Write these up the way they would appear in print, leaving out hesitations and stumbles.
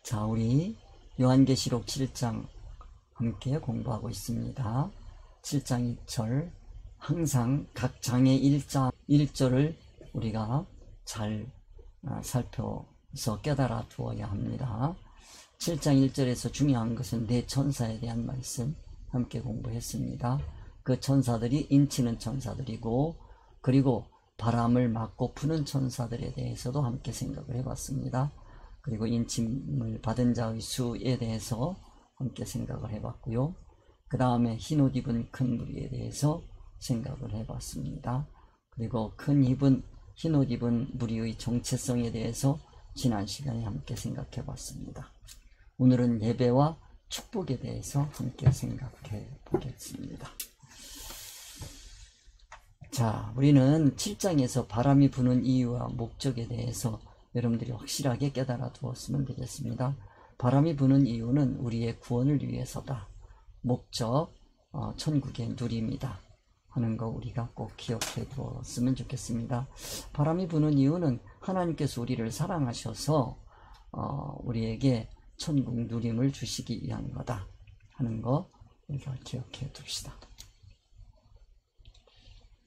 자, 우리 요한계시록 7장 함께 공부하고 있습니다. 7장 2절, 항상 각 장의 1절을 우리가 잘 살펴서 깨달아 두어야 합니다. 7장 1절에서 중요한 것은 네 천사에 대한 말씀 함께 공부했습니다. 그 천사들이 인치는 천사들이고, 그리고 바람을 막고 푸는 천사들에 대해서도 함께 생각을 해봤습니다. 그리고 인침을 받은 자의 수에 대해서 함께 생각을 해봤고요. 그 다음에 흰 옷 입은 큰 무리에 대해서 생각을 해봤습니다. 그리고 흰 옷 입은 무리의 정체성에 대해서 지난 시간에 함께 생각해 봤습니다. 오늘은 예배와 축복에 대해서 함께 생각해 보겠습니다. 자, 우리는 7장에서 바람이 부는 이유와 목적에 대해서 여러분들이 확실하게 깨달아 두었으면 되겠습니다. 바람이 부는 이유는 우리의 구원을 위해서다. 목적, 천국의 누림이다 하는 거 우리가 꼭 기억해 두었으면 좋겠습니다. 바람이 부는 이유는 하나님께서 우리를 사랑하셔서 우리에게 천국 누림을 주시기 위한 거다 하는 거 우리가 기억해 둡시다.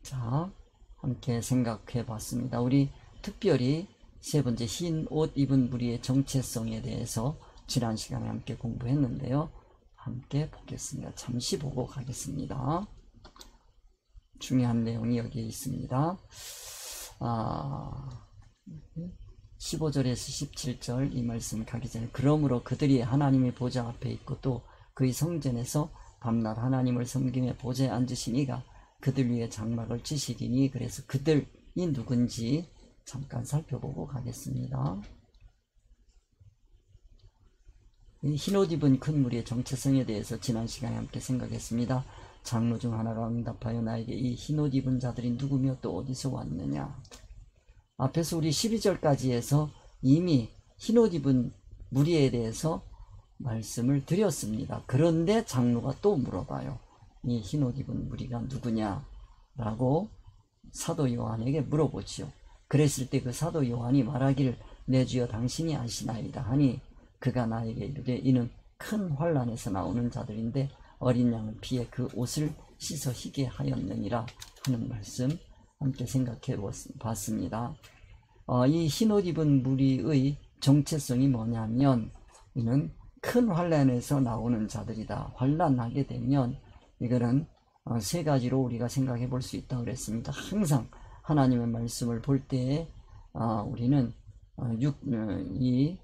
자, 함께 생각해 봤습니다. 우리 특별히 세 번째 흰 옷 입은 무리의 정체성에 대해서 지난 시간에 함께 공부했는데요. 함께 보겠습니다. 잠시 보고 가겠습니다. 중요한 내용이 여기에 있습니다. 15절에서 17절 이 말씀 가기 전에, 그러므로 그들이 하나님의 보좌 앞에 있고 또 그의 성전에서 밤낮 하나님을 섬기며 보좌에 앉으신 이가 그들 위에 장막을 치시리니, 그래서 그들이 누군지 잠깐 살펴보고 가겠습니다. 흰옷 입은 큰 무리의 정체성에 대해서 지난 시간에 함께 생각했습니다. 장로 중 하나가 응답하여 나에게 이 흰옷 입은 자들이 누구며 또 어디서 왔느냐. 앞에서 우리 12절까지 해서 이미 흰옷 입은 무리에 대해서 말씀을 드렸습니다. 그런데 장로가 또 물어봐요. 이 흰옷 입은 무리가 누구냐라고 사도 요한에게 물어보지요. 그랬을 때 그 사도 요한이 말하기를 내 주여 당신이 아시나이다 하니, 그가 나에게 이르되 이는 큰 환난에서 나오는 자들인데 어린 양을 피해 그 옷을 씻어 희게 하였느니라 하는 말씀 함께 생각해 봤습니다. 이 흰옷 입은 무리의 정체성이 뭐냐면, 이는 큰 환난에서 나오는 자들이다. 환난하게 되면 이거는 세 가지로 우리가 생각해 볼 수 있다고 그랬습니다. 항상 하나님의 말씀을 볼 때에 우리는 이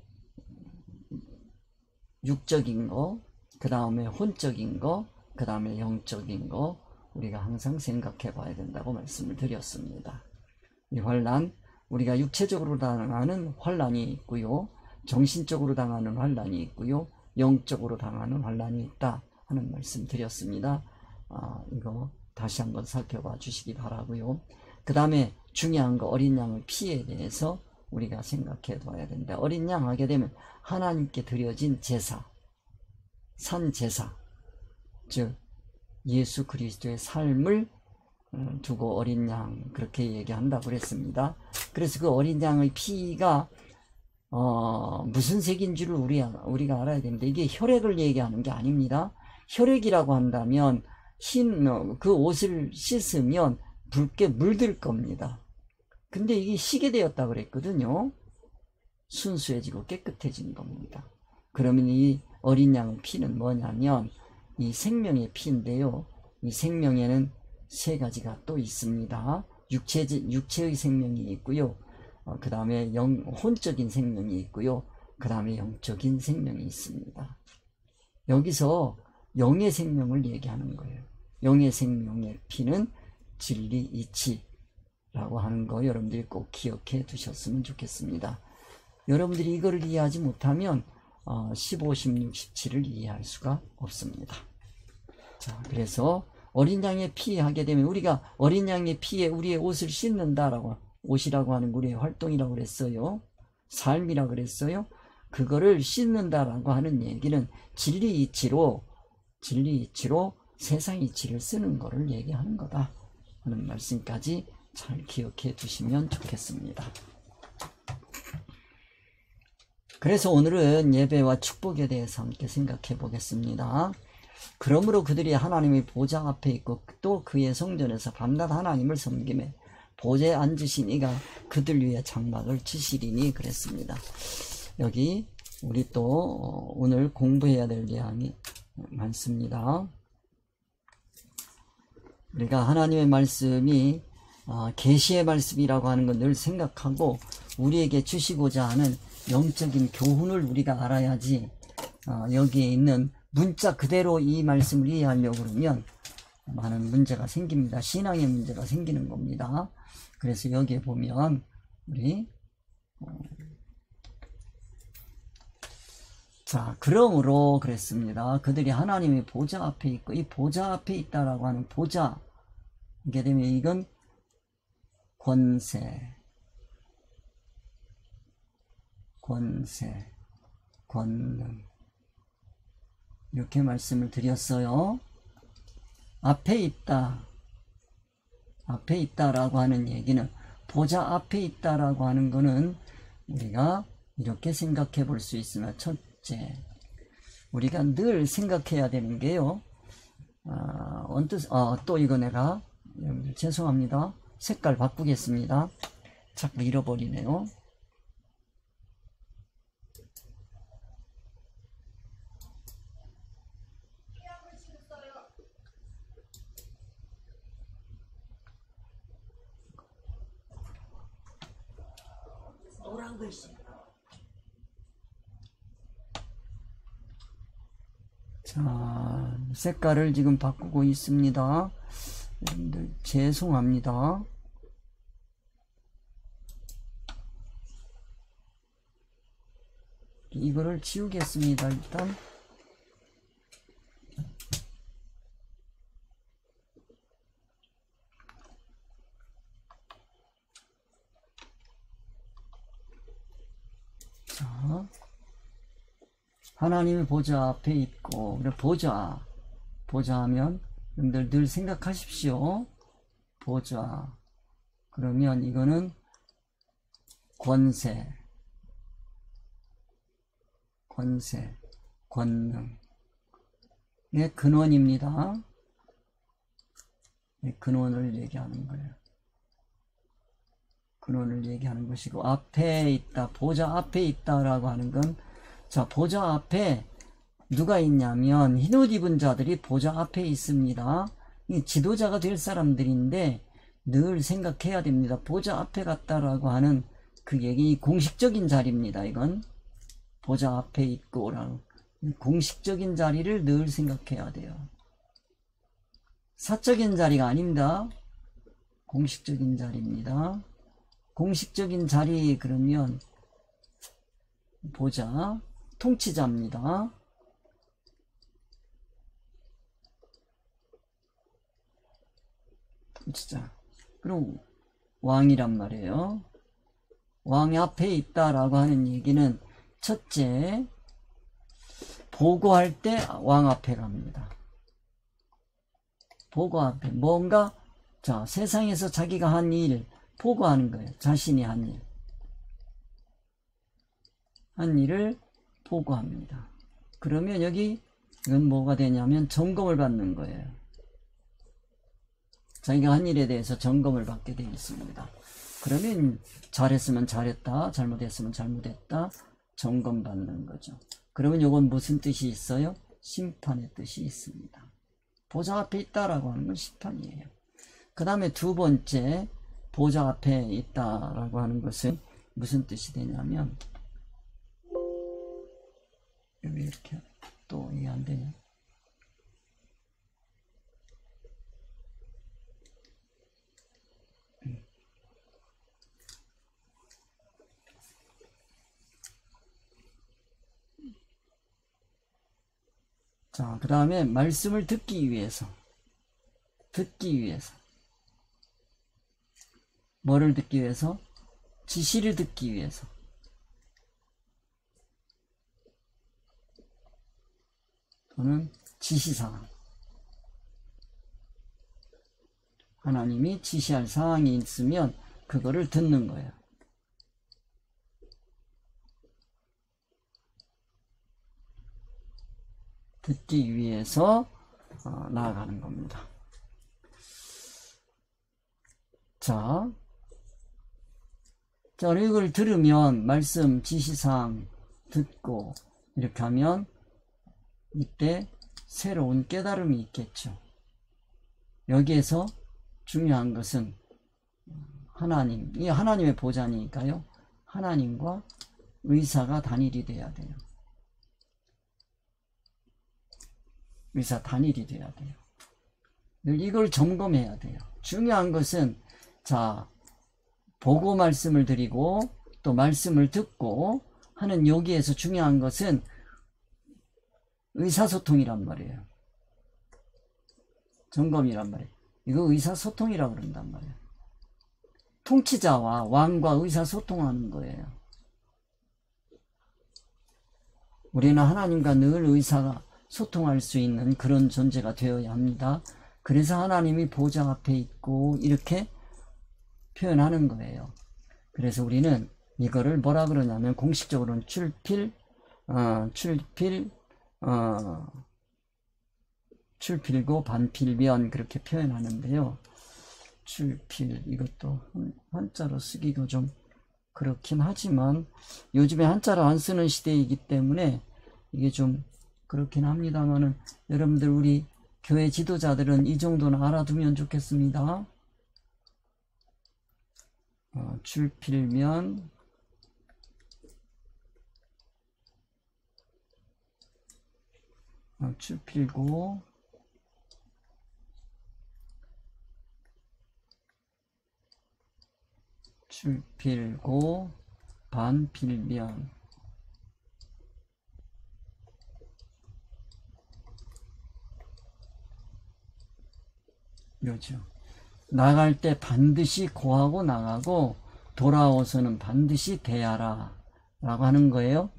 육적인 거, 그 다음에 혼적인 거, 그 다음에 영적인 거 우리가 항상 생각해 봐야 된다고 말씀을 드렸습니다. 이 환난, 우리가 육체적으로 당하는 환난이 있고요, 정신적으로 당하는 환난이 있고요, 영적으로 당하는 환난이 있다 하는 말씀 드렸습니다. 이거 다시 한번 살펴봐 주시기 바라고요. 그 다음에 중요한 거, 어린 양의 피에 대해서 우리가 생각해 둬야 된다. 어린 양 하게 되면 하나님께 드려진 제사, 산 제사, 즉 예수 그리스도의 삶을 두고 어린 양 그렇게 얘기한다고 그랬습니다. 그래서 그 어린 양의 피가 무슨 색인 줄을 우리가 알아야 됩니다. 이게 혈액을 얘기하는 게 아닙니다. 혈액이라고 한다면 그 옷을 씻으면 붉게 물들 겁니다. 근데 이게 희게 되었다 그랬거든요. 순수해지고 깨끗해진 겁니다. 그러면 이 어린 양의 피는 뭐냐면 이 생명의 피인데요, 이 생명에는 세 가지가 또 있습니다. 육체의 생명이 있고요, 그 다음에 혼적인 생명이 있고요, 그 다음에 영적인 생명이 있습니다. 여기서 영의 생명을 얘기하는 거예요. 영의 생명의 피는 진리, 이치라고 하는 거 여러분들이 꼭 기억해 두셨으면 좋겠습니다. 여러분들이 이거를 이해하지 못하면 15, 16, 17을 이해할 수가 없습니다. 자, 그래서 어린 양의 피 하게 되면 우리가 어린 양의 피에 우리의 옷을 씻는다라고, 옷이라고 하는 우리의 활동이라고 그랬어요. 삶이라고 그랬어요. 그거를 씻는다라고 하는 얘기는 진리 이치로 세상 이치를 쓰는 거를 얘기하는 거다 하는 말씀까지 잘 기억해 두시면 좋겠습니다. 그래서 오늘은 예배와 축복에 대해서 함께 생각해 보겠습니다. 그러므로 그들이 하나님의 보좌 앞에 있고 또 그의 성전에서 밤낮 하나님을 섬기매 보좌에 앉으신 이가 그들 위에 장막을 치시리니 그랬습니다. 여기 우리 또 오늘 공부해야 될 내용이 많습니다. 우리가 하나님의 말씀이 계시의 말씀이라고 하는 건 늘 생각하고 우리에게 주시고자 하는 영적인 교훈을 우리가 알아야지 여기에 있는 문자 그대로 이 말씀을 이해하려고 그러면 많은 문제가 생깁니다. 신앙의 문제가 생기는 겁니다. 그래서 여기에 보면 우리 자, 그러므로 그랬습니다. 그들이 하나님의 보좌 앞에 있고 이 보좌 앞에 있다라고 하는 보좌 이게 되면 이건 권세, 권능 이렇게 말씀을 드렸어요. 앞에 있다라고 하는 얘기는 보좌 앞에 있다라고 하는 거는 우리가 이렇게 생각해 볼 수 있으나 첫째 우리가 늘 생각해야 되는 게요. 또 이거 내가 죄송합니다. 색깔 바꾸겠습니다. 자꾸 잃어버리네요. 노란 글씨. 자, 색깔을 지금 바꾸고 있습니다. 여러분들 죄송합니다. 이거를 지우겠습니다. 일단 자, 하나님의 보좌 앞에 있고 그래 보좌 하면 여러분들 늘 생각하십시오. 보좌 그러면 이거는 권세, 권능의 근원입니다. 근원을 얘기하는 거예요. 근원을 얘기하는 것이고 앞에 있다, 보좌 앞에 있다라고 하는 건 자, 보좌 앞에 누가 있냐면 흰옷 입은 자들이 보좌 앞에 있습니다. 이 지도자가 될 사람들인데 늘 생각해야 됩니다. 보좌 앞에 갔다라고 하는 그 얘기 공식적인 자리입니다. 이건 보좌 앞에 있고라는 공식적인 자리를 늘 생각해야 돼요. 사적인 자리가 아닙니다. 공식적인 자리입니다. 공식적인 자리 그러면 보좌 통치자입니다. 통치자. 그럼 왕이란 말이에요. 왕 앞에 있다라고 하는 얘기는 첫째 보고할 때 왕 앞에 갑니다. 보고 앞에 뭔가 자 세상에서 자기가 한 일 보고하는 거예요. 자신이 한 일. 한 일을 보고합니다. 그러면 여기 이건 뭐가 되냐면 점검을 받는 거예요. 자기가 한 일에 대해서 점검을 받게 되어 있습니다. 그러면 잘했으면 잘했다, 잘못했으면 잘못했다, 점검받는 거죠. 그러면 이건 무슨 뜻이 있어요? 심판의 뜻이 있습니다. 보좌 앞에 있다라고 하는 건 심판이에요. 그 다음에 두 번째 보좌 앞에 있다라고 하는 것은 무슨 뜻이 되냐면 왜 이렇게 또 이게 안 되냐? 자, 그 다음에 말씀을 듣기 위해서 뭐를 듣기 위해서? 지시를 듣기 위해서 또는 지시사항 하나님이 지시할 사항이 있으면 그거를 듣는 거예요. 듣기 위해서 나아가는 겁니다. 자, 이걸 들으면 말씀 지시사항 듣고 이렇게 하면 이때 새로운 깨달음이 있겠죠. 여기에서 중요한 것은 하나님, 이 하나님의 보좌니까요. 하나님과 의사가 단일이 돼야 돼요. 의사 단일이 돼야 돼요. 이걸 점검해야 돼요. 중요한 것은 자, 보고 말씀을 드리고 또 말씀을 듣고 하는 여기에서 중요한 것은 의사소통이란 말이에요. 점검이란 말이에요. 이거 의사소통이라고 그런단 말이에요. 통치자와 왕과 의사소통하는 거예요. 우리는 하나님과 늘 의사가 소통할 수 있는 그런 존재가 되어야 합니다. 그래서 하나님이 보좌 앞에 있고 이렇게 표현하는 거예요. 그래서 우리는 이거를 뭐라 그러냐면 공식적으로는 출필고 반필변 그렇게 표현하는데요. 출필, 이것도 한자로 쓰기가 좀 그렇긴 하지만 요즘에 한자로 안 쓰는 시대이기 때문에 이게 좀 그렇긴 합니다만은 여러분들 우리 교회 지도자들은 이 정도는 알아두면 좋겠습니다. 출필면 출필고 출필고 반필면 요죠. 나갈 때 반드시 고하고 나가고 돌아오서는 반드시 대하라 라고 하는 거예요.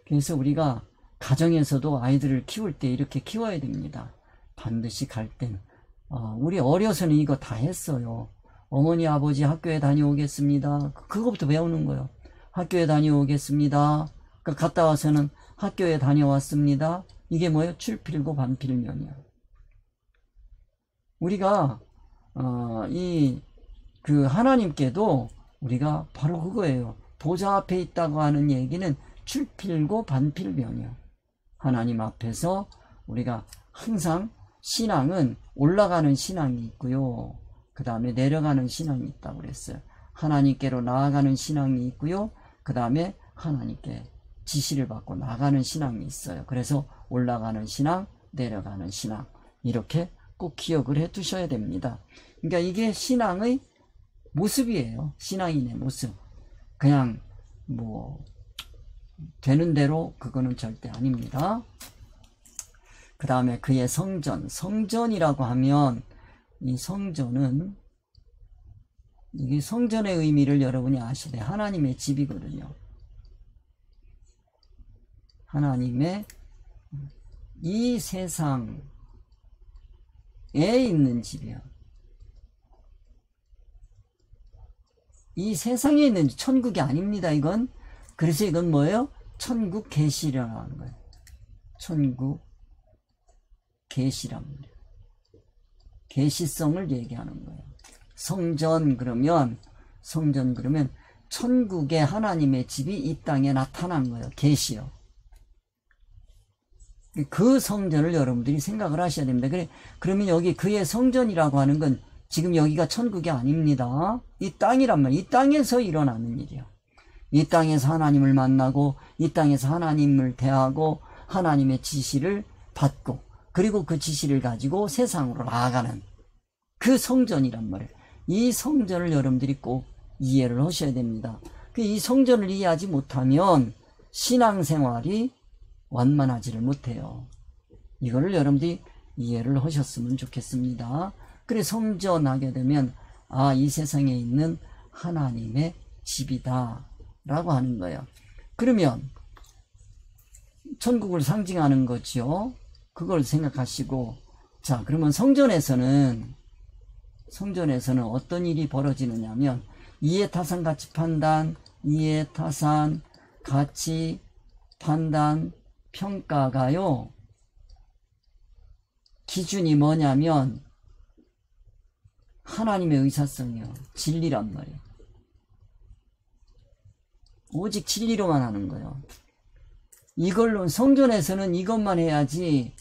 그래서 우리가 가정에서도 아이들을 키울 때 이렇게 키워야 됩니다. 반드시 갈 땐 우리 어려서는 이거 다 했어요. 어머니 아버지 학교에 다녀오겠습니다. 그거부터 배우는 거예요. 학교에 다녀오겠습니다. 갔다 와서는 학교에 다녀왔습니다. 이게 뭐예요? 출필고 반필면이요. 우리가 하나님께도 우리가 바로 그거예요. 보좌 앞에 있다고 하는 얘기는 출필고 반필면이요. 하나님 앞에서 우리가 항상 신앙은 올라가는 신앙이 있고요. 그 다음에 내려가는 신앙이 있다고 그랬어요. 하나님께로 나아가는 신앙이 있고요. 그 다음에 하나님께 지시를 받고 나가는 신앙이 있어요. 그래서 올라가는 신앙, 내려가는 신앙 이렇게 꼭 기억을 해 두셔야 됩니다. 그러니까 이게 신앙의 모습이에요. 신앙인의 모습. 그냥 되는 대로 그거는 절대 아닙니다. 그 다음에 그의 성전이라고 하면 이 성전은 이게 성전의 의미를 여러분이 아시되 하나님의 집이거든요. 하나님의 이 세상에 있는 집이야. 이 세상에 있는 천국이 아닙니다. 이건 그래서 이건 뭐예요? 천국 계시라는 거예요. 천국 계시란 말이에요. 계시성을 얘기하는 거예요. 성전 그러면 천국의 하나님의 집이 이 땅에 나타난 거예요. 계시요. 그 성전을 여러분들이 생각을 하셔야 됩니다. 그러면 여기 그의 성전이라고 하는 건 지금 여기가 천국이 아닙니다. 이 땅이란 말이에요. 이 땅에서 일어나는 일이에요. 이 땅에서 하나님을 만나고 이 땅에서 하나님을 대하고 하나님의 지시를 받고 그리고 그 지시를 가지고 세상으로 나아가는 그 성전이란 말이에요. 이 성전을 여러분들이 꼭 이해를 하셔야 됩니다. 이 성전을 이해하지 못하면 신앙생활이 완만하지를 못해요. 이거를 여러분들이 이해를 하셨으면 좋겠습니다. 그래 성전하게 되면 이 세상에 있는 하나님의 집이다 라고 하는 거예요. 그러면 천국을 상징하는 거죠. 그걸 생각하시고 자 그러면 성전에서는 어떤 일이 벌어지느냐 하면 이해타산 가치 판단, 이해타산 가치 판단 평가가요 기준이 뭐냐면 하나님의 의사성이요. 진리란 말이에요. 오직 진리로만 하는 거예요. 이걸로 성전에서는 이것만 해야지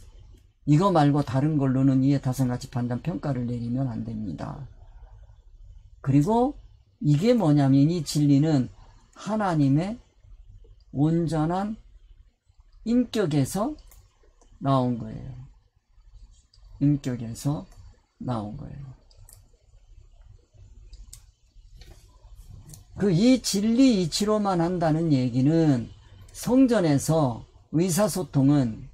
이거 말고 다른 걸로는 이해타산가치 판단 평가를 내리면 안 됩니다. 그리고 이게 뭐냐면 이 진리는 하나님의 온전한 인격에서 나온 거예요. 인격에서 나온 거예요. 이 진리 이치로만 한다는 얘기는 성전에서 의사소통은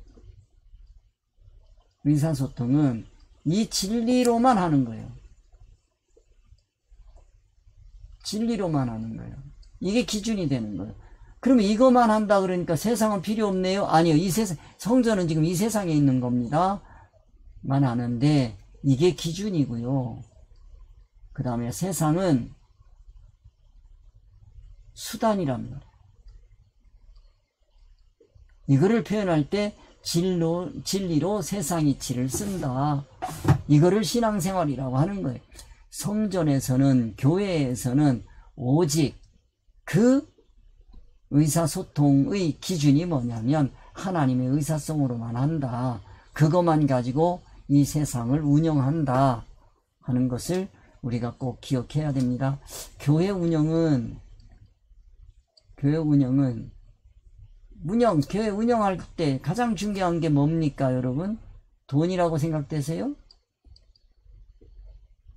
이 진리로만 하는 거예요. 진리로만 하는 거예요. 이게 기준이 되는 거예요. 그러면 이것만 한다 그러니까 세상은 필요 없네요? 아니요. 이 세상, 성전은 지금 이 세상에 있는 겁니다. 만 하는데 이게 기준이고요. 그 다음에 세상은 수단이란 말이에요. 이거를 표현할 때 진리로 세상 이치를 쓴다. 이거를 신앙생활이라고 하는 거예요. 성전에서는, 교회에서는 오직 그 의사소통의 기준이 뭐냐면 하나님의 의사성으로만 한다. 그것만 가지고 이 세상을 운영한다 하는 것을 우리가 꼭 기억해야 됩니다. 교회 운영은 교회 운영할 때 가장 중요한 게 뭡니까, 여러분? 돈이라고 생각되세요?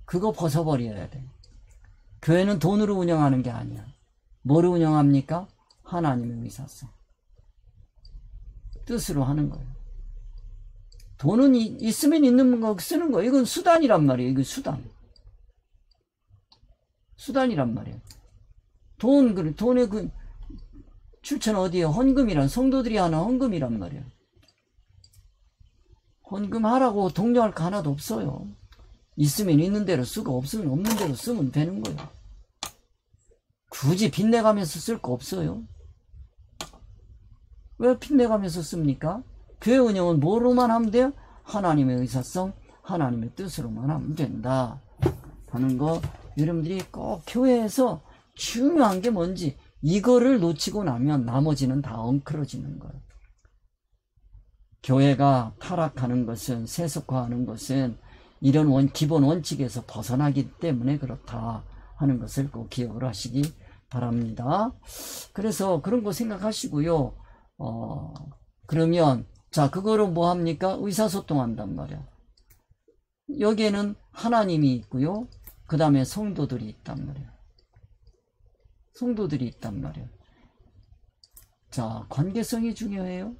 그거 벗어버려야 돼. 교회는 돈으로 운영하는 게 아니야. 뭐로 운영합니까? 하나님의 의사성. 뜻으로 하는 거예요. 돈은 있으면 있는 거 쓰는 거예요. 이건 수단이란 말이에요. 이거 수단이란 말이에요. 돈의 출처는 어디에요? 헌금이란, 성도들이 하는 헌금이란 말이에요. 헌금하라고 독려할 거 하나도 없어요. 있으면 있는 대로 쓰고 없으면 없는 대로 쓰면 되는 거예요. 굳이 빚내가면서 쓸 거 없어요. 왜 빚내가면서 씁니까? 교회 운영은 뭐로만 하면 돼요? 하나님의 의사성, 하나님의 뜻으로만 하면 된다 하는 거, 여러분들이 꼭 교회에서 중요한 게 뭔지 이거를 놓치고 나면 나머지는 다 엉클어지는 거예요. 교회가 타락하는 것은, 세속화하는 것은 이런 기본 원칙에서 벗어나기 때문에 그렇다 하는 것을 꼭 기억을 하시기 바랍니다. 그래서 그런 거 생각하시고요. 그러면 자, 그거로 뭐 합니까? 의사소통한단 말이야. 여기에는 하나님이 있고요. 그 다음에 성도들이 있단 말이야. 성도들이 있단 말이야. 자, 관계성이 중요해요.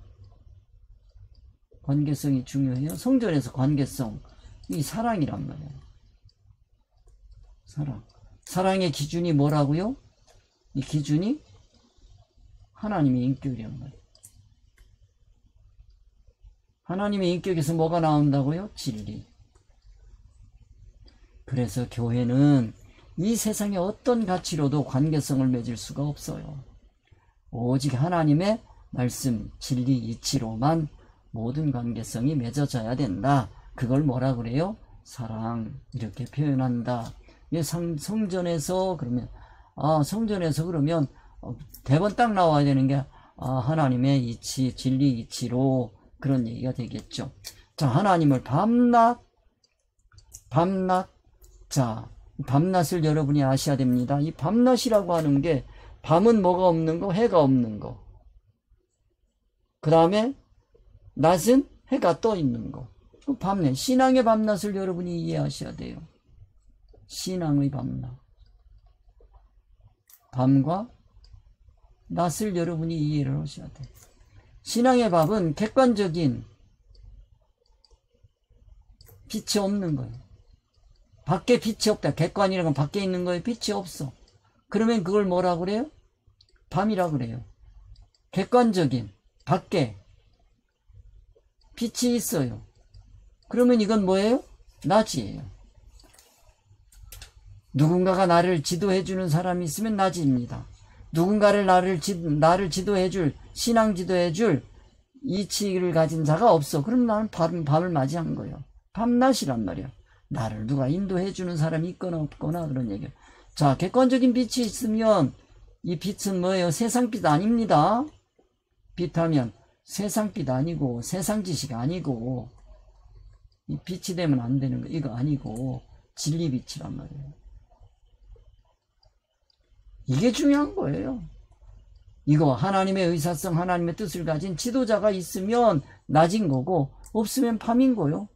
관계성이 중요해요. 성전에서 관계성, 이 사랑이란 말이에요. 사랑의 기준이 뭐라고요? 이 기준이 하나님의 인격이란 말이에요. 하나님의 인격에서 뭐가 나온다고요? 진리. 그래서 교회는 이 세상의 어떤 가치로도 관계성을 맺을 수가 없어요. 오직 하나님의 말씀, 진리, 이치로만 모든 관계성이 맺어져야 된다. 그걸 뭐라 그래요? 사랑, 이렇게 표현한다. 성전에서 그러면 대번 딱 나와야 되는 게 하나님의 이치, 진리 이치로, 그런 얘기가 되겠죠. 자, 하나님을 밤낮. 자, 밤낮을 여러분이 아셔야 됩니다. 이 밤낮이라고 하는 게 밤은 뭐가 없는 거? 해가 없는 거. 그 다음에 낮은 해가 떠 있는 거. 밤낮. 신앙의 밤낮을 여러분이 이해하셔야 돼요. 신앙의 밤낮. 밤과 낮을 여러분이 이해를 하셔야 돼요. 신앙의 밤은 객관적인 빛이 없는 거예요. 밖에 빛이 없다. 객관이라는 건 밖에 있는 거예요. 빛이 없어. 그러면 그걸 뭐라 그래요? 밤이라 그래요. 객관적인 밖에 빛이 있어요. 그러면 이건 뭐예요? 낮이에요. 누군가가 나를 지도해주는 사람이 있으면 낮입니다. 누군가를 나를 지도해줄, 신앙 지도해줄 이치를 가진 자가 없어. 그럼 나는 밤을 맞이한 거예요. 밤낮이란 말이야. 나를 누가 인도해 주는 사람이 있거나 없거나 그런 얘기예요. 자, 객관적인 빛이 있으면 이 빛은 뭐예요? 세상빛 아닙니다. 빛하면 세상빛 아니고 세상 지식 아니고 이 빛이 되면 안 되는 거 이거 아니고 진리빛이란 말이에요. 이게 중요한 거예요. 이거 하나님의 의사성, 하나님의 뜻을 가진 지도자가 있으면 낮인 거고 없으면 밤인 거요.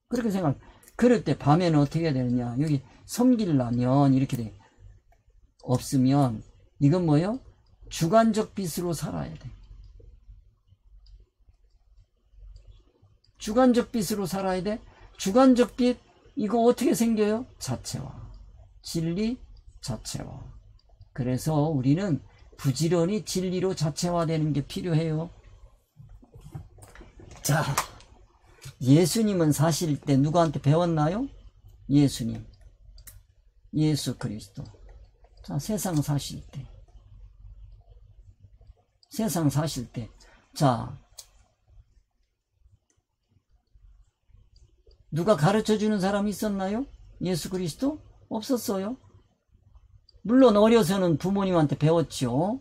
그렇게 생각. 그럴 때 밤에는 어떻게 되느냐? 여기 섬기려면 이렇게 돼. 없으면 이건 뭐예요? 주관적 빛으로 살아야 돼. 주관적 빛으로 살아야 돼. 주관적 빛 이거 어떻게 생겨요? 자체화. 진리 자체화. 그래서 우리는 부지런히 진리로 자체화되는 게 필요해요. 자, 예수님은 사실 때 누구한테 배웠나요? 예수님. 예수 그리스도. 자, 세상 사실 때. 세상 사실 때. 자, 누가 가르쳐 주는 사람이 있었나요? 예수 그리스도? 없었어요. 물론 어려서는 부모님한테 배웠죠.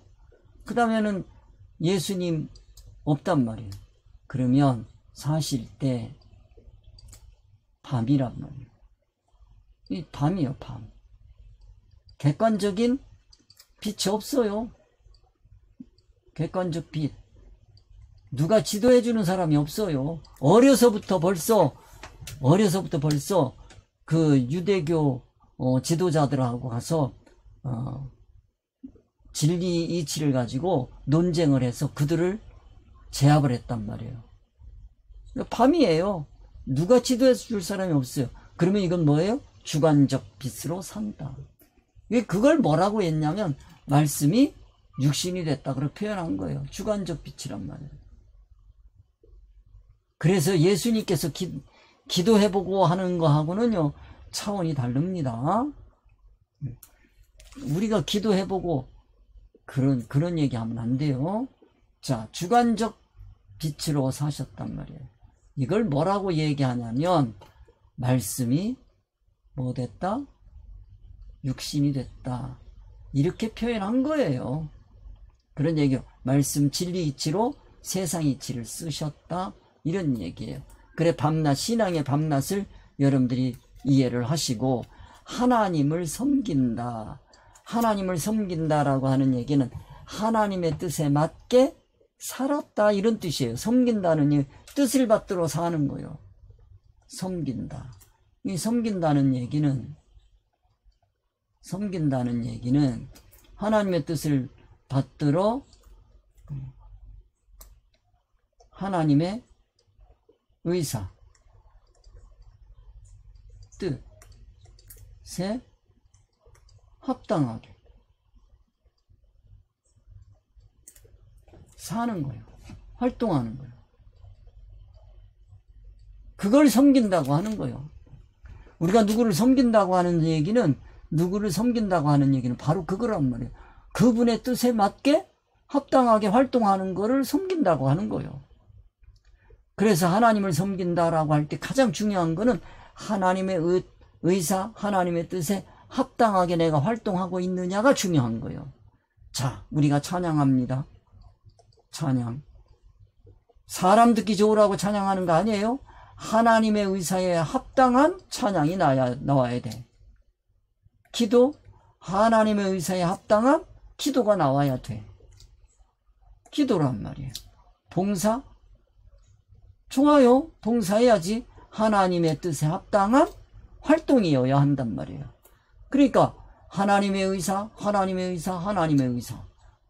그 다음에는 예수님 없단 말이에요. 그러면 사실 때 밤이란 말이에요. 이 밤이에요, 밤. 객관적인 빛이 없어요. 객관적 빛. 누가 지도해 주는 사람이 없어요. 어려서부터 벌써 그 유대교 지도자들하고 가서 진리 이치를 가지고 논쟁을 해서 그들을 제압을 했단 말이에요. 밤이에요. 누가 지도해 줄 사람이 없어요. 그러면 이건 뭐예요? 주관적 빛으로 산다. 그걸 뭐라고 했냐면 말씀이 육신이 됐다 그렇게 표현한 거예요. 주관적 빛이란 말이에요. 그래서 예수님께서 기도해보고 하는 거하고는요 차원이 다릅니다. 우리가 기도해보고 그런 얘기하면 안 돼요. 자, 주관적 빛으로 사셨단 말이에요. 이걸 뭐라고 얘기하냐면 말씀이 뭐 됐다? 육신이 됐다. 이렇게 표현한 거예요. 그런 얘기요. 말씀 진리 이치로 세상 이치를 쓰셨다. 이런 얘기예요. 그래 밤낮 신앙의 밤낮을 여러분들이 이해를 하시고 하나님을 섬긴다. 하나님을 섬긴다라고 하는 얘기는 하나님의 뜻에 맞게 살았다 이런 뜻이에요. 섬긴다는 뜻을 받들어 사는 거예요. 섬긴다. 이 섬긴다는 얘기는 하나님의 뜻을 받들어 하나님의 의사, 뜻에 합당하게 사는 거예요. 활동하는 거예요. 그걸 섬긴다고 하는 거예요. 우리가 누구를 섬긴다고 하는 얘기는 바로 그거란 말이에요. 그분의 뜻에 맞게 합당하게 활동하는 거를 섬긴다고 하는 거예요. 그래서 하나님을 섬긴다라고 할 때 가장 중요한 거는 하나님의 의사, 하나님의 뜻에 합당하게 내가 활동하고 있느냐가 중요한 거예요. 자, 우리가 찬양합니다. 찬양. 사람 듣기 좋으라고 찬양하는 거 아니에요? 하나님의 의사에 합당한 찬양이 나와야 돼. 기도, 하나님의 의사에 합당한 기도가 나와야 돼. 기도란 말이에요. 봉사, 좋아요. 봉사해야지. 하나님의 뜻에 합당한 활동이어야 한단 말이에요. 그러니까 하나님의 의사,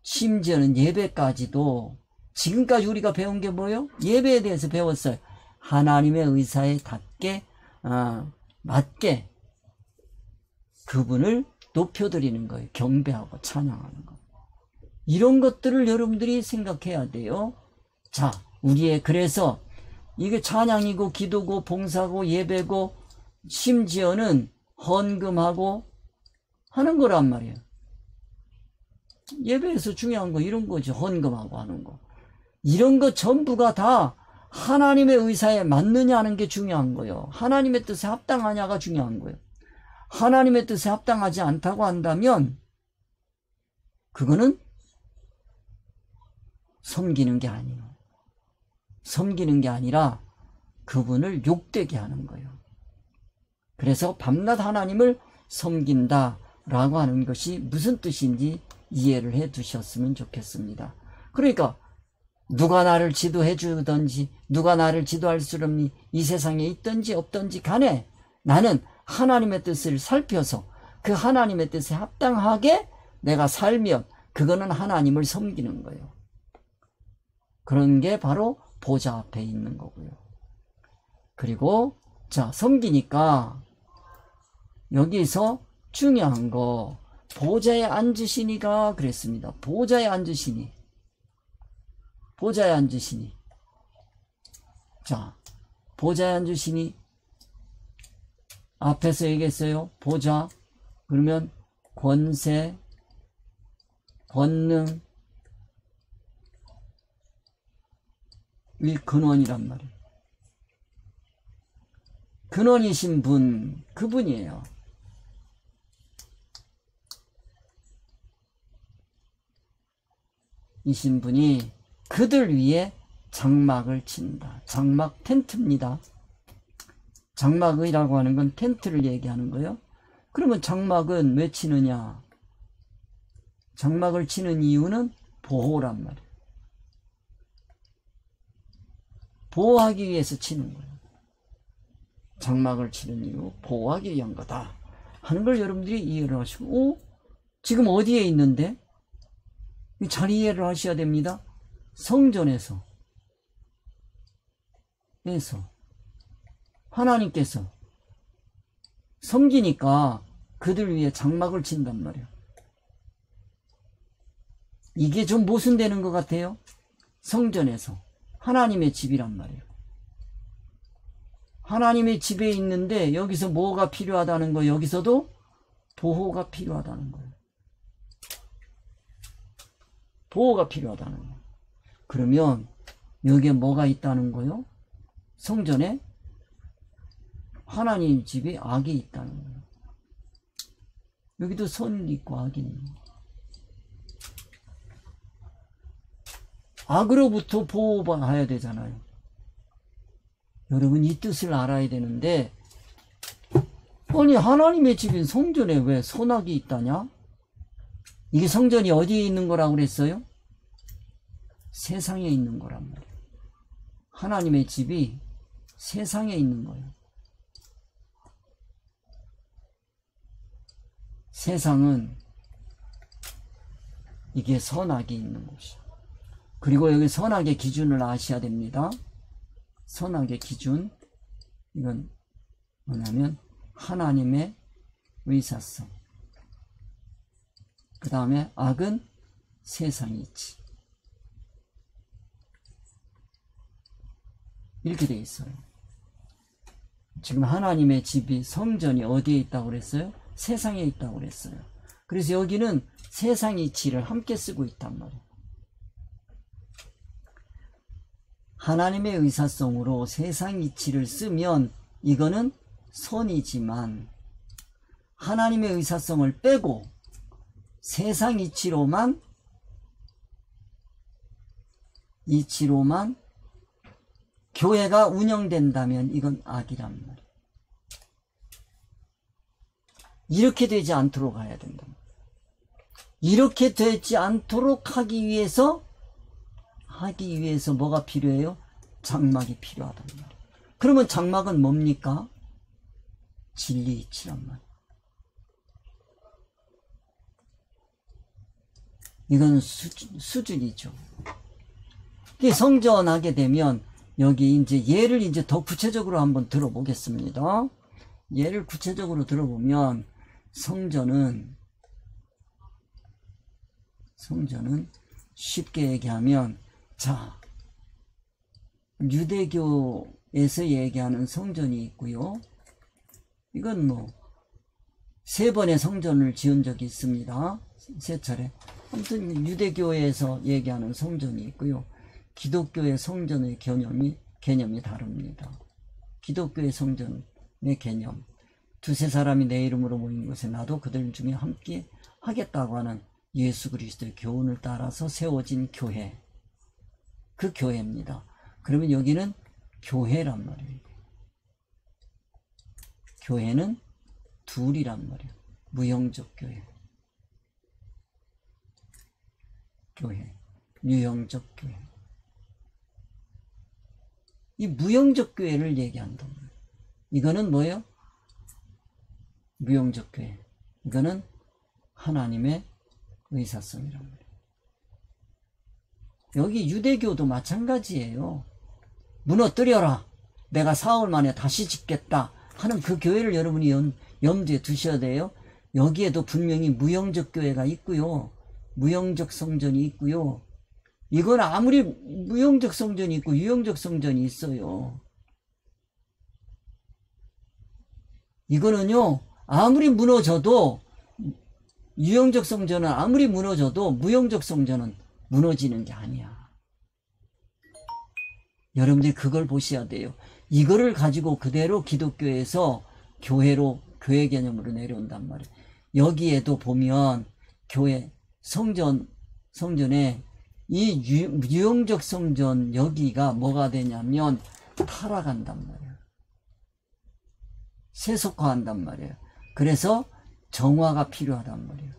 심지어는 예배까지도 지금까지 우리가 배운 게 뭐예요? 예배에 대해서 배웠어요. 하나님의 의사에 맞게 그분을 높여드리는 거예요. 경배하고 찬양하는 거. 이런 것들을 여러분들이 생각해야 돼요. 자, 그래서 이게 찬양이고 기도고 봉사고 예배고 심지어는 헌금하고 하는 거란 말이에요. 예배에서 중요한 거 이런 거죠. 헌금하고 하는 거. 이런 것 전부가 다 하나님의 의사에 맞느냐 하는 게 중요한 거예요. 하나님의 뜻에 합당하냐가 중요한 거예요. 하나님의 뜻에 합당하지 않다고 한다면 그거는 섬기는 게 아니에요. 섬기는 게 아니라 그분을 욕되게 하는 거예요. 그래서 밤낮 하나님을 섬긴다라고 하는 것이 무슨 뜻인지 이해를 해 두셨으면 좋겠습니다. 그러니까 누가 나를 지도해 주든지 누가 나를 지도할 수 없니 이 세상에 있든지 없든지 간에 나는 하나님의 뜻을 살펴서 그 하나님의 뜻에 합당하게 내가 살면 그거는 하나님을 섬기는 거예요. 그런 게 바로 보좌 앞에 있는 거고요. 그리고 자, 섬기니까 여기서 중요한 거 보좌에 앉으시니가 그랬습니다. 보좌에 앉으시니. 보좌에 앉으시니. 자, 보좌에 앉으시니 앞에서 얘기했어요. 보좌 그러면 권세, 권능 이 근원이란 말이에요. 근원이신 분, 그분이에요. 이신 분이 그들 위에 장막을 친다. 장막 텐트입니다. 장막이라고 하는 건 텐트를 얘기하는 거예요. 그러면 장막은 왜 치느냐? 장막을 치는 이유는 보호란 말이에요. 보호하기 위해서 치는 거예요. 장막을 치는 이유, 보호하기 위한 거다 하는 걸 여러분들이 이해를 하시고, 지금 어디에 있는데? 잘 이해를 하셔야 됩니다. 성전에서 하나님께서 섬기니까 그들 위해 장막을 친단 말이에요. 이게 좀 모순되는 것 같아요. 성전에서 하나님의 집이란 말이에요. 하나님의 집에 있는데 여기서 뭐가 필요하다는 거, 여기서도 보호가 필요하다는 거예요. 보호가 필요하다는 거예요. 그러면 여기에 뭐가 있다는 거예요? 성전에 하나님 집에 악이 있다는 거예요. 여기도 선이 있고 악이 있는 거예요. 악으로부터 보호받아야 되잖아요. 여러분 이 뜻을 알아야 되는데, 아니 하나님의 집인 성전에 왜 선악이 있다냐? 이게 성전이 어디에 있는 거라고 그랬어요? 세상에 있는 거란 말이에요. 하나님의 집이 세상에 있는 거예요. 세상은 이게 선악이 있는 곳이에요. 그리고 여기 선악의 기준을 아셔야 됩니다. 선악의 기준, 이건 뭐냐면 하나님의 의사성, 그 다음에 악은 세상의 이치, 이렇게 되어 있어요. 지금 하나님의 집이, 성전이 어디에 있다고 그랬어요? 세상에 있다고 그랬어요. 그래서 여기는 세상의 이치를 함께 쓰고 있단 말이에요. 하나님의 의사성으로 세상 이치를 쓰면 이거는 선이지만, 하나님의 의사성을 빼고 세상 이치로만 교회가 운영된다면 이건 악이란 말이에요. 이렇게 되지 않도록 해야 된다. 이렇게 되지 않도록 하기 위해서 뭐가 필요해요? 장막이 필요하단 말이에요. 그러면 장막은 뭡니까? 진리 이치란 말이에요. 이건 수준이죠. 성전하게 되면 여기 이제 예를 이제 더 구체적으로 한번 들어보겠습니다. 예를 구체적으로 들어보면 성전은 쉽게 얘기하면, 자, 유대교에서 얘기하는 성전이 있고요. 이건 뭐 3번의 성전을 지은 적이 있습니다. 3차례. 아무튼 유대교에서 얘기하는 성전이 있고요. 기독교의 성전의 개념이 다릅니다. 기독교의 성전의 개념, 두세 사람이 내 이름으로 모인 곳에 나도 그들 중에 함께 하겠다고 하는 예수 그리스도의 교훈을 따라서 세워진 교회, 그 교회입니다. 그러면 여기는 교회란 말이에요. 교회는 둘이란 말이에요. 무형적 교회, 유형적 교회. 이 무형적 교회를 얘기한단 말이에요. 이거는 뭐예요? 무형적 교회. 이거는 하나님의 의사성이란 말이에요. 여기 유대교도 마찬가지예요. 무너뜨려라, 내가 사흘 만에 다시 짓겠다 하는 그 교회를 여러분이 염두에 두셔야 돼요. 여기에도 분명히 무형적 교회가 있고요, 무형적 성전이 있고요. 이건 아무리 무형적 성전이 있고 유형적 성전이 있어요, 이거는요 아무리 무너져도, 유형적 성전은 아무리 무너져도 무형적 성전은 무너지는 게 아니야. 여러분들이 그걸 보셔야 돼요. 이거를 가지고 그대로 기독교에서 교회 개념으로 내려온단 말이에요. 여기에도 보면 교회 성전에 이 유형적 성전 여기가 뭐가 되냐면 타락한단 말이에요. 세속화한단 말이에요. 그래서 정화가 필요하단 말이에요.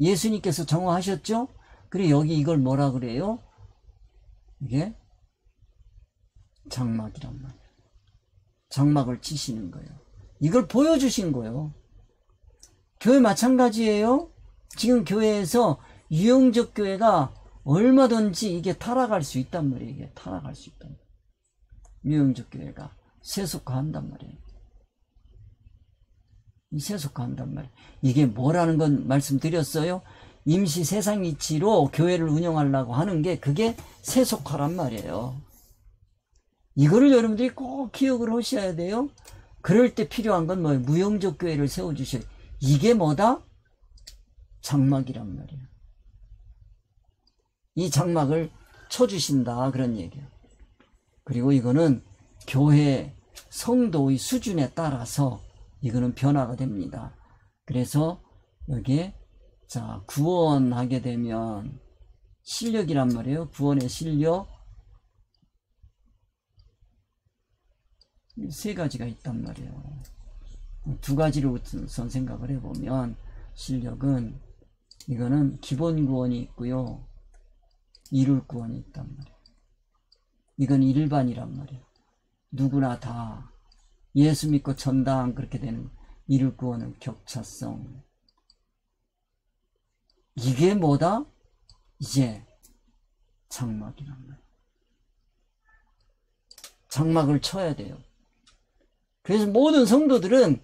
예수님께서 정화하셨죠? 그리고 여기 이걸 뭐라 그래요? 이게 장막이란 말이에요. 장막을 치시는 거예요. 이걸 보여주신 거예요. 교회 마찬가지예요. 지금 교회에서 유형적 교회가 얼마든지 이게 타락할 수 있단 말이에요. 이게 타락할 수 있단 말이에요. 유형적 교회가 세속화한단 말이에요. 세속화한단 말이에요. 이게 뭐라는 건 말씀드렸어요. 임시 세상 이치로 교회를 운영하려고 하는 게 그게 세속화란 말이에요. 이거를 여러분들이 꼭 기억을 하셔야 돼요. 그럴 때 필요한 건 뭐예요? 무형적 교회를 세워주셔요. 이게 뭐다? 장막이란 말이에요. 이 장막을 쳐주신다, 그런 얘기예요. 그리고 이거는 교회 성도의 수준에 따라서 이거는 변화가 됩니다. 그래서 여기에 자, 구원하게 되면 실력이란 말이에요. 구원의 실력 세 가지가 있단 말이에요. 두 가지를 우선 생각을 해보면, 실력은 이거는 기본 구원이 있고요, 이룰 구원이 있단 말이에요. 이건 일반이란 말이에요. 누구나 다 예수 믿고 전당 그렇게 되는 이룰 구원은 격차성. 이게 뭐다? 이제 장막이란 말이에요. 장막을 쳐야 돼요. 그래서 모든 성도들은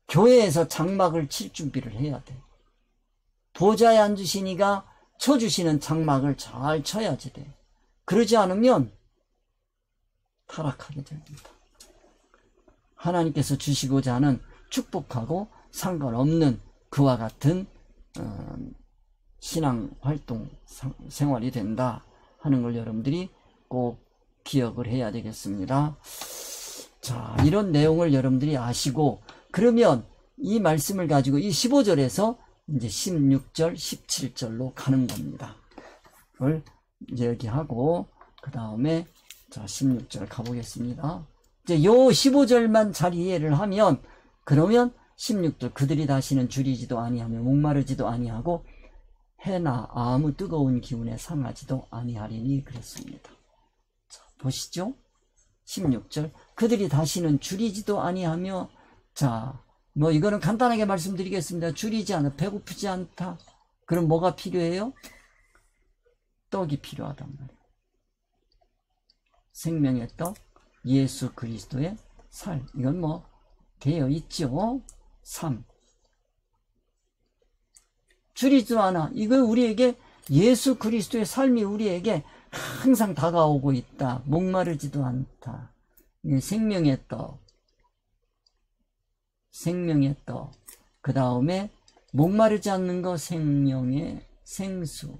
교회에서 장막을 칠 준비를 해야 돼요. 보좌에 앉으시니가 쳐주시는 장막을 잘 쳐야지 돼요. 그러지 않으면 타락하게 됩니다. 하나님께서 주시고자 하는 축복하고 상관없는 그와 같은 신앙활동 생활이 된다 하는 걸 여러분들이 꼭 기억을 해야 되겠습니다. 자, 이런 내용을 여러분들이 아시고, 그러면 이 말씀을 가지고 이 15절에서 이제 16절, 17절로 가는 겁니다. 그걸 이제 여기 하고, 그 다음에 자, 16절 가보겠습니다. 이제 요 15절만 잘 이해를 하면, 그러면 16절, 그들이 다시는 줄이지도 아니하며 목마르지도 아니하고 해나 아무 뜨거운 기운에 상하지도 아니하리니 그랬습니다. 자, 보시죠. 16절, 그들이 다시는 줄이지도 아니하며, 자, 뭐 이거는 간단하게 말씀드리겠습니다. 줄이지 않아, 배고프지 않다. 그럼 뭐가 필요해요? 떡이 필요하단 말이에요. 생명의 떡, 예수 그리스도의 살. 이건 뭐 되어 있죠. 3. 줄이지도 않아. 이거 우리에게 예수 그리스도의 삶이 우리에게 항상 다가오고 있다. 목마르지도 않다. 생명의 떡. 생명의 떡. 그 다음에 목마르지 않는 거 생명의 생수.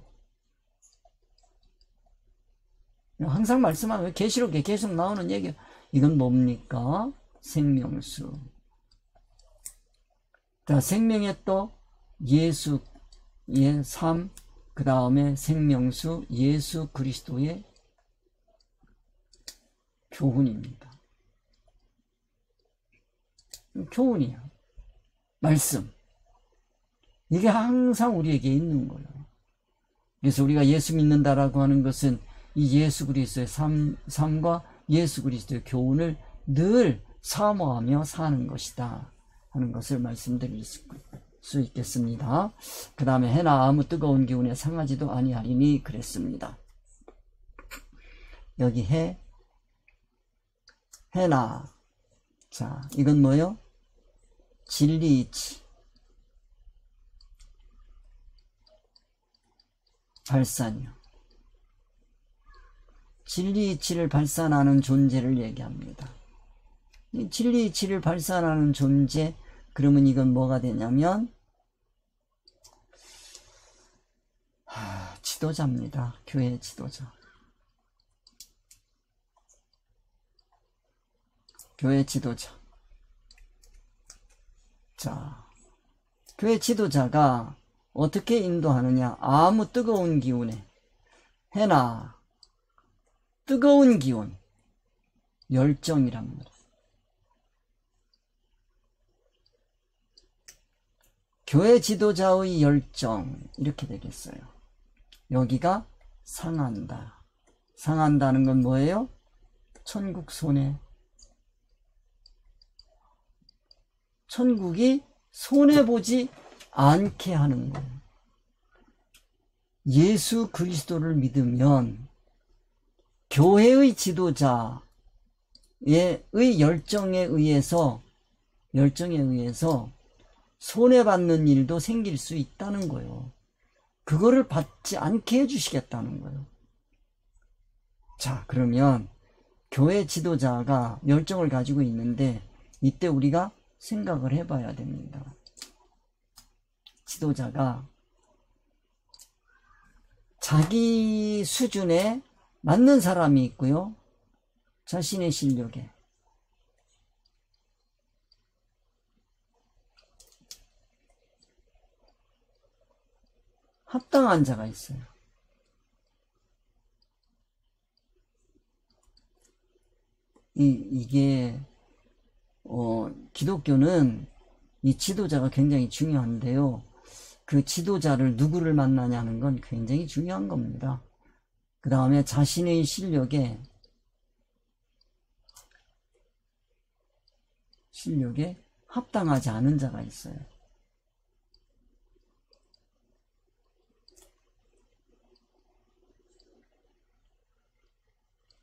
항상 말씀하는 계시록에 계속 나오는 얘기. 이건 뭡니까? 생명수. 자, 생명의 또 예수의 삶, 그 다음에 생명수 예수 그리스도의 교훈입니다. 교훈이에요. 말씀. 이게 항상 우리에게 있는 거예요. 그래서 우리가 예수 믿는다라고 하는 것은 이 예수 그리스도의 삶과 예수 그리스도의 교훈을 늘 사모하며 사는 것이다 하는 것을 말씀드릴 수 있겠습니다. 그 다음에 해나 아무 뜨거운 기운에 상하지도 아니하리니 그랬습니다. 여기 해나. 자, 이건 뭐예요? 진리이치. 발산이요. 진리이치를 발산하는 존재를 얘기합니다. 이 진리이치를 발산하는 존재, 그러면 이건 뭐가 되냐면 지도자입니다. 교회 지도자. 교회 지도자. 자, 교회 지도자가 어떻게 인도하느냐? 아무 뜨거운 기운에 해나 뜨거운 기운, 열정이랍니다. 교회 지도자의 열정, 이렇게 되겠어요. 여기가 상한다. 상한다는 건 뭐예요? 천국 손해. 천국이 손해보지 않게 하는 거예요. 예수 그리스도를 믿으면 교회의 지도자의 열정에 의해서 손해받는 일도 생길 수 있다는 거예요. 그거를 받지 않게 해주시겠다는 거예요. 자, 그러면 교회 지도자가 열정을 가지고 있는데 이때 우리가 생각을 해봐야 됩니다. 지도자가 자기 수준에 맞는 사람이 있고요. 자신의 실력에. 합당한 자가 있어요. 이게 기독교는 이 지도자가 굉장히 중요한데요. 그 지도자를 누구를 만나냐는 건 굉장히 중요한 겁니다. 그 다음에 자신의 실력에 합당하지 않은 자가 있어요.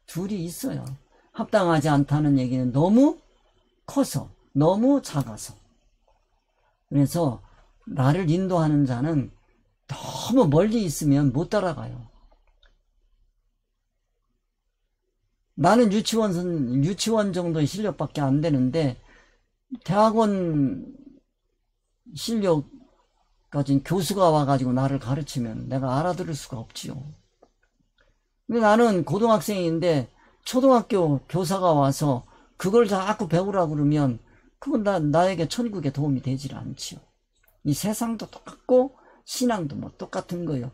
둘이 있어요. 합당하지 않다는 얘기는 너무 커서, 너무 작아서. 그래서 나를 인도하는 자는 너무 멀리 있으면 못 따라가요. 나는 유치원 정도의 실력밖에 안 되는데 대학원 실력 가진 교수가 와가지고 나를 가르치면 내가 알아들을 수가 없지요. 근데 나는 고등학생인데 초등학교 교사가 와서 그걸 자꾸 배우라고 그러면 그건 나에게 천국에 도움이 되질 않지요. 이 세상도 똑같고 신앙도 뭐 똑같은 거예요.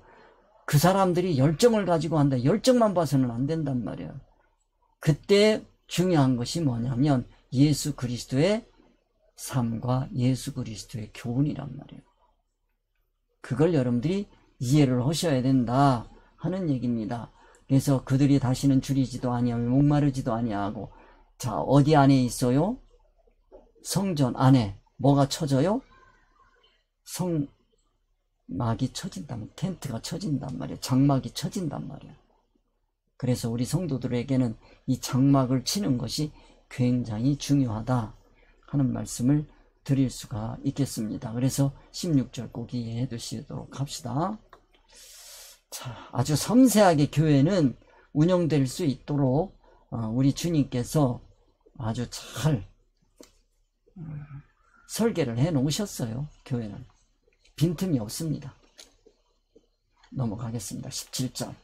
그 사람들이 열정을 가지고 한다. 열정만 봐서는 안 된단 말이에요. 그때 중요한 것이 뭐냐면 예수 그리스도의 삶과 예수 그리스도의 교훈이란 말이에요. 그걸 여러분들이 이해를 하셔야 된다 하는 얘기입니다. 그래서 그들이 다시는 줄이지도 아니하며 목마르지도 아니하고, 자, 어디 안에 있어요? 성전 안에 뭐가 쳐져요? 성막이 쳐진다면, 텐트가 쳐진단 말이에요. 장막이 쳐진단 말이에요. 그래서 우리 성도들에게는 이 장막을 치는 것이 굉장히 중요하다 하는 말씀을 드릴 수가 있겠습니다. 그래서 16절 꼭 이해해 두시도록 합시다. 자, 아주 섬세하게 교회는 운영될 수 있도록 우리 주님께서 아주 잘 설계를 해 놓으셨어요. 교회는 빈틈이 없습니다. 넘어가겠습니다. 17절.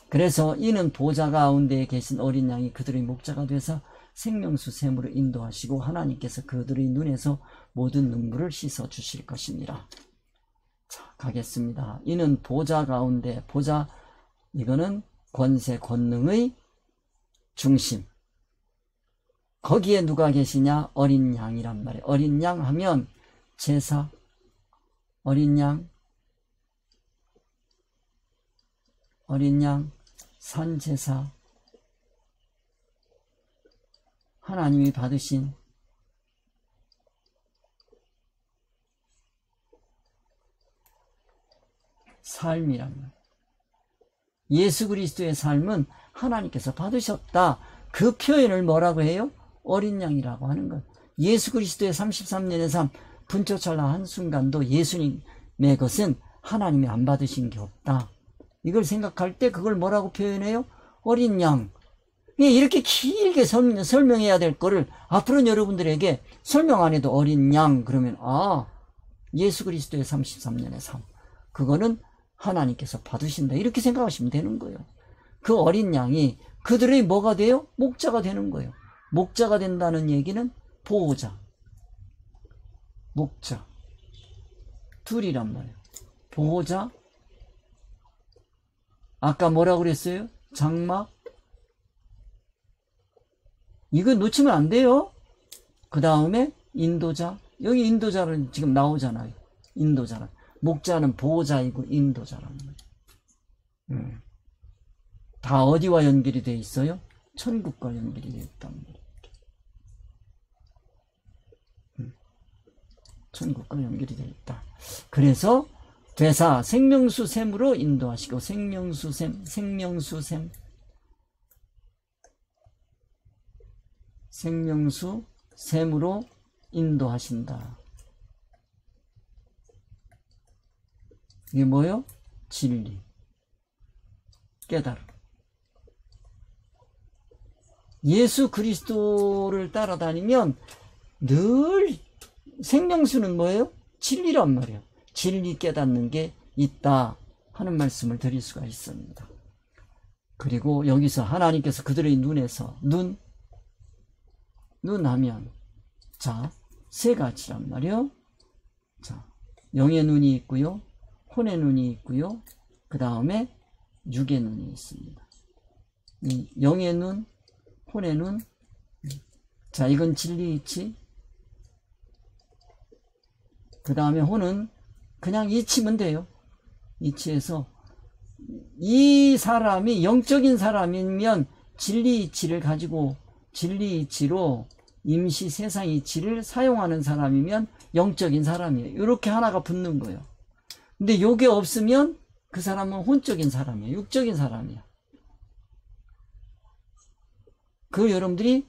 그래서 이는 보좌 가운데에 계신 어린 양이 그들의 목자가 되사 생명수 샘으로 인도하시고 하나님께서 그들의 눈에서 모든 눈물을 씻어 주실 것이니라. 자, 가겠습니다. 이는 보좌 가운데, 보좌, 이거는 권세 권능의 중심. 거기에 누가 계시냐? 어린 양이란 말이에요. 어린 양 하면 제사, 어린 양, 산제사, 하나님이 받으신 삶이란 말이에요. 예수 그리스도의 삶은 하나님께서 받으셨다. 그 표현을 뭐라고 해요? 어린 양이라고 하는 것. 예수 그리스도의 33년의 삶, 분초찰나 한순간도 예수님의 것은 하나님이 안 받으신 게 없다. 이걸 생각할 때 그걸 뭐라고 표현해요? 어린 양. 이렇게 길게 설명해야 될 거를 앞으로는 여러분들에게 설명 안 해도 어린 양 그러면 예수 그리스도의 33년의 삶, 그거는 하나님께서 받으신다, 이렇게 생각하시면 되는 거예요. 그 어린 양이 그들의 뭐가 돼요? 목자가 되는 거예요. 목자가 된다는 얘기는 보호자, 목자 둘이란 말이에요. 보호자, 아까 뭐라고 그랬어요? 장막, 이거 놓치면 안 돼요. 그 다음에 인도자, 여기 인도자는 지금 나오잖아요. 인도자는, 목자는 보호자이고 인도자라는 거예요. 다 어디와 연결이 되어 있어요? 천국과 연결이 되어 있단 말이에요. 천국과 연결이 되어 있다. 그래서 되사 생명수 샘으로 인도하시고, 생명수 샘으로 인도하신다. 이게 뭐예요? 진리, 깨달음. 예수 그리스도를 따라다니면 늘 생명수는 뭐예요? 진리란 말이에요. 진리 깨닫는 게 있다 하는 말씀을 드릴 수가 있습니다. 그리고 여기서 하나님께서 그들의 눈에서, 눈 하면 자, 세 가지란 말이에요. 자, 영의 눈이 있고요, 혼의 눈이 있고요, 그 다음에 육의 눈이 있습니다. 이 영의 눈, 혼의 눈, 자, 이건 진리 이치. 그 다음에 혼은 그냥 이치면 돼요. 이치에서 이 사람이 영적인 사람이면 진리 이치를 가지고, 진리 이치로 임시 세상 이치를 사용하는 사람이면 영적인 사람이에요. 이렇게 하나가 붙는 거예요. 근데 요게 없으면 그 사람은 혼적인 사람이에요. 육적인 사람이에요. 그 여러분들이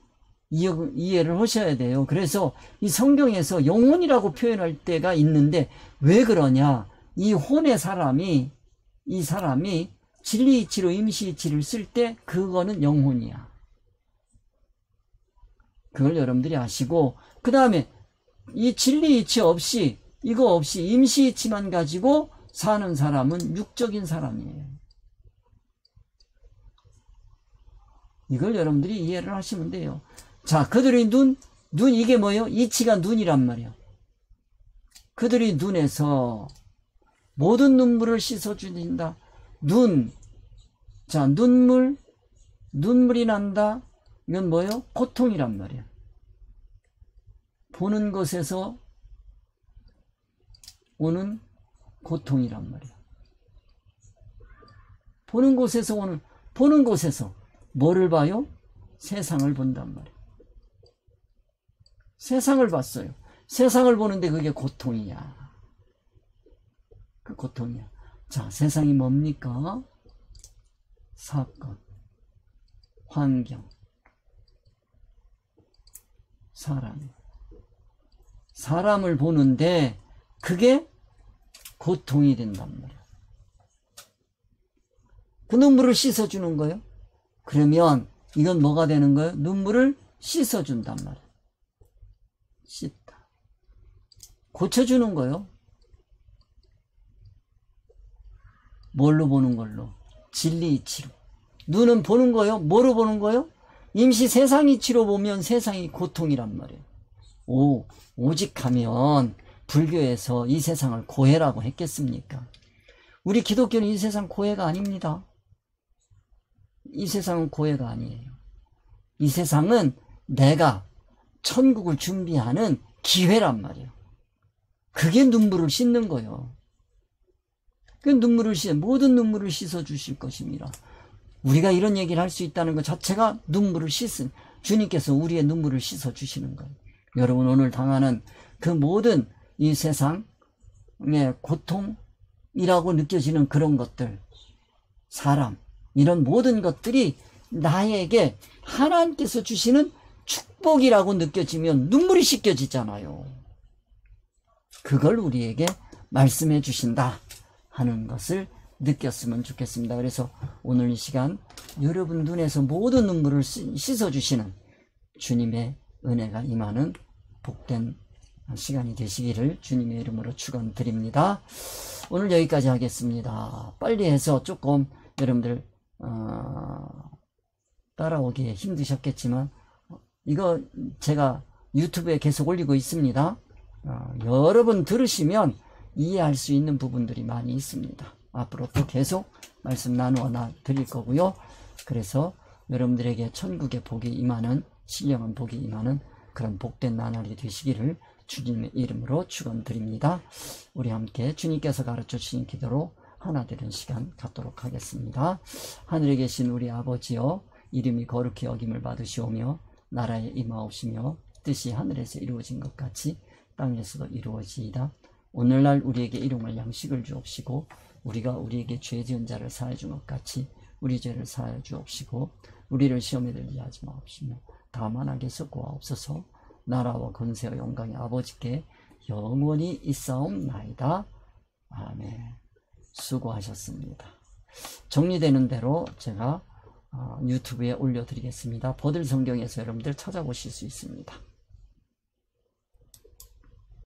이해를 하셔야 돼요. 그래서 이 성경에서 영혼이라고 표현할 때가 있는데, 왜 그러냐? 이 혼의 사람이, 이 사람이 진리 이치로 임시 이치를 쓸 때 그거는 영혼이야. 그걸 여러분들이 아시고, 그 다음에 이 진리 이치 없이, 이거 없이 임시 이치만 가지고 사는 사람은 육적인 사람이에요. 이걸 여러분들이 이해를 하시면 돼요. 자, 그들의 눈 이게 뭐예요? 이치가 눈이란 말이에요. 그들의 눈에서 모든 눈물을 씻어주신다. 눈, 자, 눈물이 난다. 이건 뭐예요? 고통이란 말이에요. 보는 것에서 오는 고통이란 말이에요. 보는 곳에서 뭐를 봐요? 세상을 본단 말이에요. 세상을 봤어요. 세상을 보는데 그게 고통이야. 그 고통이야. 자, 세상이 뭡니까? 사건, 환경, 사람을 보는데 그게 고통이 된단 말이에요. 그 눈물을 씻어주는 거예요. 그러면 이건 뭐가 되는 거예요? 눈물을 씻어준단 말이에요. 씻다. 고쳐주는 거예요. 뭘로 보는 걸로? 진리 이치로. 눈은 보는 거요. 뭐로 보는 거요? 임시 세상 이치로 보면 세상이 고통이란 말이에요. 오직 하면 불교에서 이 세상을 고해라고 했겠습니까? 우리 기독교는 이 세상 고해가 아닙니다. 이 세상은 고해가 아니에요. 이 세상은 내가 천국을 준비하는 기회란 말이에요. 그게 눈물을 씻는 거예요. 그 모든 눈물을 씻어 주실 것입니다. 우리가 이런 얘기를 할 수 있다는 것 자체가 눈물을 씻은, 주님께서 우리의 눈물을 씻어 주시는 거예요. 여러분 오늘 당하는 그 모든 이 세상의 고통이라고 느껴지는 그런 것들, 사람, 이런 모든 것들이 나에게 하나님께서 주시는 축복이라고 느껴지면 눈물이 씻겨지잖아요. 그걸 우리에게 말씀해 주신다 하는 것을 느꼈으면 좋겠습니다. 그래서 오늘 이 시간 여러분 눈에서 모든 눈물을 씻어주시는 주님의 은혜가 임하는 복된 시간이 되시기를 주님의 이름으로 축원드립니다. 오늘 여기까지 하겠습니다. 빨리 해서 조금 여러분들 따라오기에 힘드셨겠지만 이거 제가 유튜브에 계속 올리고 있습니다. 여러분 들으시면 이해할 수 있는 부분들이 많이 있습니다. 앞으로 또 계속 말씀 나누어 드릴 거고요. 그래서 여러분들에게 천국의 복이 임하는, 신령한 복이 임하는 그런 복된 나날이 되시기를 주님의 이름으로 축원드립니다. 우리 함께 주님께서 가르쳐 주신 기도로 하나 되는 시간 갖도록 하겠습니다. 하늘에 계신 우리 아버지여, 이름이 거룩히 여김을 받으시오며 나라에 임하옵시며 뜻이 하늘에서 이루어진 것 같이 땅에서도 이루어지이다. 오늘날 우리에게 일용할 양식을 주옵시고 우리가 우리에게 죄 지은 자를 사하여 준 것 같이 우리 죄를 사하여 주옵시고 우리를 시험에 들게 하지 마옵시며 다만 악에서 구하옵소서. 나라와 권세와 영광이 아버지께 영원히 있사옵나이다. 아멘. 수고하셨습니다. 정리되는 대로 제가 유튜브에 올려드리겠습니다. 버들 성경에서 여러분들 찾아보실 수 있습니다.